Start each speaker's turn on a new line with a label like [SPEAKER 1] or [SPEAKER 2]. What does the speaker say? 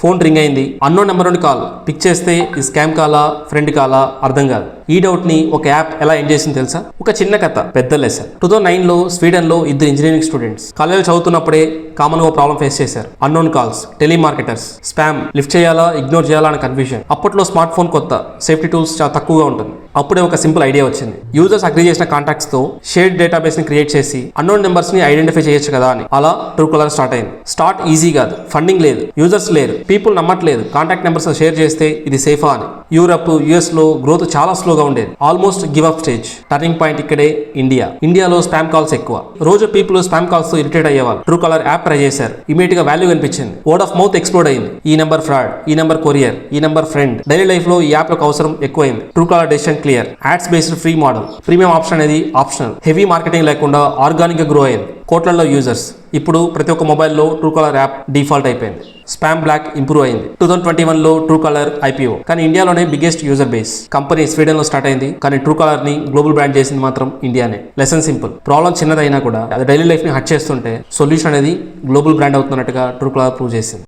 [SPEAKER 1] Phone ring అయింది. Unknown number నుండి call. Pick చేస్తే ఈ స్కామ్ కాలా, ఫ్రెండ్ కాలా అర్థం కాదు. ఈ డౌట్ ని ఒక యాప్ ఎలా ఎండ్ చేసింది తెలుసా? ఒక చిన్న కథ, పెద్ద లెసన్. 2009లో స్వీడన్ లో ఇద్దరు ఇంజనీరింగ్ స్టూడెంట్స్ కాలేజ్ చదువుతున్నప్పుడే కామన్ గా ప్రాబ్లం ఫేస్ చేశారు. Unknown calls, telemarketers, spam. Lift చేయాలా, ఇగ్నోర్ చేయాలా అనే కన్ఫ్యూజన్. అప్పట్లో స్మార్ట్ ఫోన్ కొత్త, సేఫ్టీ టూల్స్ చాలా తక్కువగా ఉంటుంది. అప్పుడే ఒక సింపుల్ ఐడియా వచ్చింది. యూజర్స్ అగ్రీ చేసిన కాంటాక్ట్స్ తో షేర్డ్ డేటాబేస్ ని క్రియేట్ చేసి అన్నోన్ నెంబర్స్ ని ఐడెంటిఫై చేయొచ్చు కదా అని. అలా ట్రూకాలర్ స్టార్ట్ అయింది. స్టార్ట్ ఈజీ కాదు, ఫండింగ్ లేదు, యూజర్స్ లేరు, పీపుల్ నమ్మట్లేదు. కాంటాక్ట్ నెంబర్స్ షేర్ చేస్తే ఇది సేఫా అని. యూరప్, యుఎస్ లో గ్రోత్ చాలా స్లోగా ఉండేది. Almost give up stage. Turning point ఇక్కడే ఇండియాలో స్పామ్ కాల్స్ ఎక్కువ. రోజు పీపుల్ స్పామ్ కాల్స్ తో ఇరిటేట్ అయ్యేవాళ్ళు. ట్రూకాలర్ యాప్ ట్రై చేశారు. ఇమీడియట్ గా వాల్యూ కనిపించింది. వర్డ్ ఆఫ్ మౌత్ ఎక్స్ప్లోడ్ అయింది. ఈ నెంబర్ ఫ్రాడ్, ఈ నెంబర్ కొరియర్, ఈ నెంబర్ ఫ్రెండ్. డైలీ లైఫ్ లో ఈ యాప్ యొక్క అవసరం ఎక్కువైంది. Truecaller decision clear. Ads based free model. Premium option అనేది ఆప్షనల్. హెవీ మార్కెటింగ్ లేకుండా ఆర్గానిక్ గా గ్రో అయింది. కోట్లలో యూజర్స్. ఇప్పుడు ప్రతి ఒక్క మొబైల్లో ట్రూకాలర్ యాప్ డిఫాల్ట్ అయిపోయింది. స్పామ్ బ్లాక్ ఇంప్రూవ్ అయింది. 2021లో ట్రూకాలర్ ఐపీఓ. కానీ ఇండియాలోనే biggest user base. Company Sweden లో స్టార్ట్ అయింది, కానీ ట్రూకాలర్ ని గ్లోబల్ బ్రాండ్ చేసింది మాత్రం ఇండియానే. Lesson simple. ప్రాబ్లం చిన్నదైనా కూడా అది డైలీ లైఫ్ ని హట్ చేస్తుంటే సొల్యూషన్ అనేది గ్లోబల్ బ్రాండ్ అవుతున్నట్టుగా ట్రూకాలర్ ప్రూవ్ చేసింది.